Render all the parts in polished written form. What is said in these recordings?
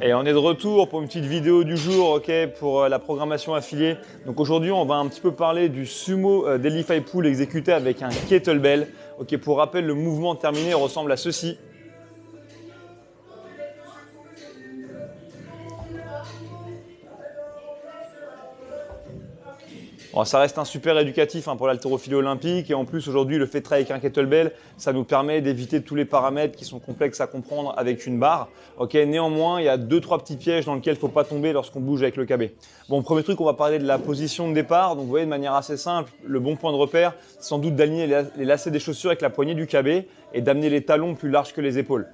Et on est de retour pour une petite vidéo du jour, ok, pour la programmation affiliée. Donc aujourd'hui, on va un petit peu parler du sumo deadlift pull exécuté avec un kettlebell. Ok, pour rappel, le mouvement terminé ressemble à ceci. Bon, ça reste un super éducatif pour l'haltérophilie olympique et en plus aujourd'hui le fait de travailler avec un kettlebell, ça nous permet d'éviter tous les paramètres qui sont complexes à comprendre avec une barre. Ok, néanmoins, il y a 2-3 petits pièges dans lesquels il ne faut pas tomber lorsqu'on bouge avec le KB. Bon, premier truc, on va parler de la position de départ. Donc vous voyez de manière assez simple, le bon point de repère, c'est sans doute d'aligner les lacets des chaussures avec la poignée du KB et d'amener les talons plus larges que les épaules.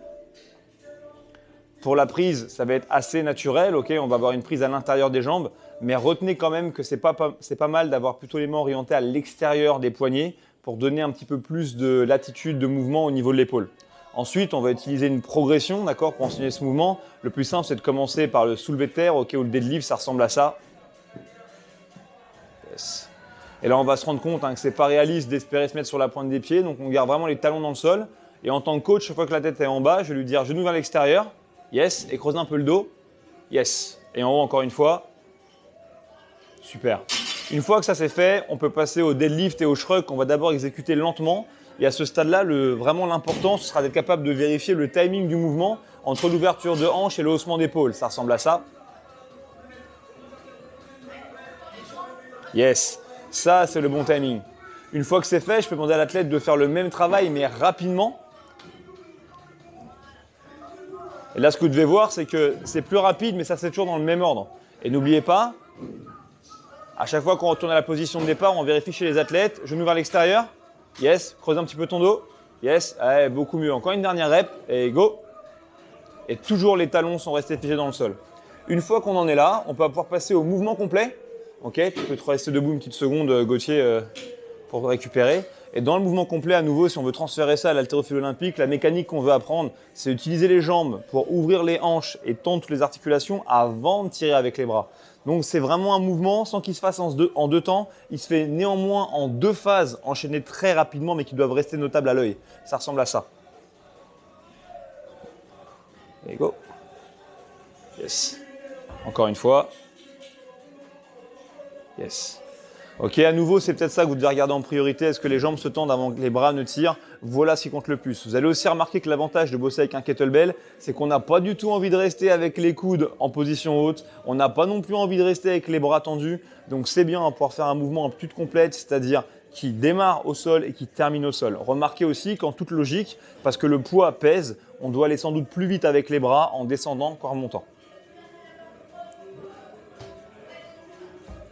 Pour la prise, ça va être assez naturel, ok, on va avoir une prise à l'intérieur des jambes, mais retenez quand même que c'est pas mal d'avoir plutôt les mains orientées à l'extérieur des poignets pour donner un petit peu plus de latitude de mouvement au niveau de l'épaule. Ensuite, on va utiliser une progression, d'accord, pour enseigner ce mouvement. Le plus simple, c'est de commencer par le soulevé de terre, ok, ou le deadlift, ça ressemble à ça. Yes. Et là, on va se rendre compte que ce n'est pas réaliste d'espérer se mettre sur la pointe des pieds, donc on garde vraiment les talons dans le sol. Et en tant que coach, chaque fois que la tête est en bas, je vais lui dire genou vers l'extérieur. Yes, et creuser un peu le dos. Yes. Et en haut, encore une fois. Super. Une fois que ça c'est fait, on peut passer au deadlift et au shrug qu'on va d'abord exécuter lentement. Et à ce stade-là, vraiment l'important, ce sera d'être capable de vérifier le timing du mouvement entre l'ouverture de hanche et le haussement d'épaule. Ça ressemble à ça. Yes. Ça, c'est le bon timing. Une fois que c'est fait, je peux demander à l'athlète de faire le même travail, mais rapidement. Et là, ce que vous devez voir, c'est que c'est plus rapide, mais ça, c'est toujours dans le même ordre. Et n'oubliez pas, à chaque fois qu'on retourne à la position de départ, on vérifie chez les athlètes. Genou vers l'extérieur. Yes. Creuse un petit peu ton dos. Yes. Allez, beaucoup mieux. Encore une dernière rep. Et go. Et toujours, les talons sont restés figés dans le sol. Une fois qu'on en est là, on peut pouvoir passer au mouvement complet. Ok. Tu peux te rester debout une petite seconde, Gauthier, pour récupérer. Et dans le mouvement complet, à nouveau, si on veut transférer ça à l'haltérophilie olympique, la mécanique qu'on veut apprendre, c'est utiliser les jambes pour ouvrir les hanches et tendre toutes les articulations avant de tirer avec les bras. Donc c'est vraiment un mouvement sans qu'il se fasse en deux temps. Il se fait néanmoins en 2 phases enchaînées très rapidement, mais qui doivent rester notables à l'œil. Ça ressemble à ça. Et go. Yes. Encore une fois. Yes. Ok, à nouveau, c'est peut-être ça que vous devez regarder en priorité. Est-ce que les jambes se tendent avant que les bras ne tirent? Voilà ce qui compte le plus. Vous allez aussi remarquer que l'avantage de bosser avec un kettlebell, c'est qu'on n'a pas du tout envie de rester avec les coudes en position haute. On n'a pas non plus envie de rester avec les bras tendus. Donc c'est bien de pouvoir faire un mouvement en toute complète, c'est-à-dire qui démarre au sol et qui termine au sol. Remarquez aussi qu'en toute logique, parce que le poids pèse, on doit aller sans doute plus vite avec les bras en descendant qu'en remontant.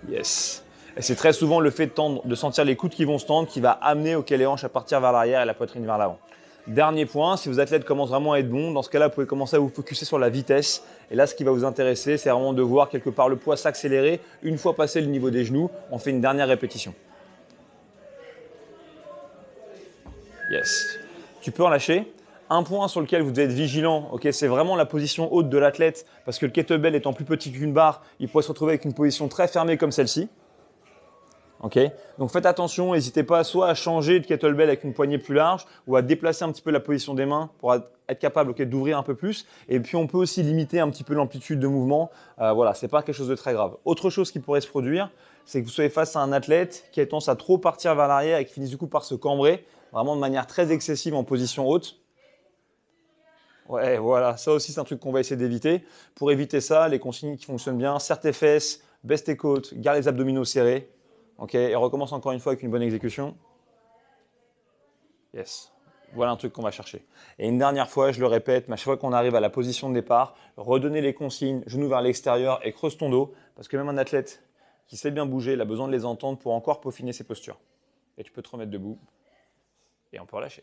Yes. Et c'est très souvent le fait de sentir les coudes qui vont se tendre qui va amener les hanches à partir vers l'arrière et la poitrine vers l'avant. Dernier point, si vos athlètes commencent vraiment à être bons, dans ce cas-là, vous pouvez commencer à vous focuser sur la vitesse. Et là, ce qui va vous intéresser, c'est vraiment de voir quelque part le poids s'accélérer. Une fois passé le niveau des genoux, on fait une dernière répétition. Yes. Tu peux en lâcher. Un point sur lequel vous devez être vigilant, okay, c'est vraiment la position haute de l'athlète, parce que le kettlebell étant plus petit qu'une barre, il pourrait se retrouver avec une position très fermée comme celle-ci. Okay. Donc faites attention, n'hésitez pas soit à changer de kettlebell avec une poignée plus large ou à déplacer un petit peu la position des mains pour être capable d'ouvrir un peu plus. Et puis on peut aussi limiter un petit peu l'amplitude de mouvement. Voilà, ce n'est pas quelque chose de très grave. Autre chose qui pourrait se produire, c'est que vous soyez face à un athlète qui a tendance à trop partir vers l'arrière et qui finisse du coup par se cambrer, vraiment de manière très excessive en position haute. Ouais, voilà, ça aussi c'est un truc qu'on va essayer d'éviter. Pour éviter ça, les consignes qui fonctionnent bien, serre tes fesses, baisse tes côtes, garde les abdominaux serrés. Ok, et recommence encore une fois avec une bonne exécution. Yes. Voilà un truc qu'on va chercher. Et une dernière fois, je le répète, mais à chaque fois qu'on arrive à la position de départ, redonnez les consignes, genoux vers l'extérieur et creuse ton dos, parce que même un athlète qui sait bien bouger, il a besoin de les entendre pour encore peaufiner ses postures. Et tu peux te remettre debout et on peut relâcher.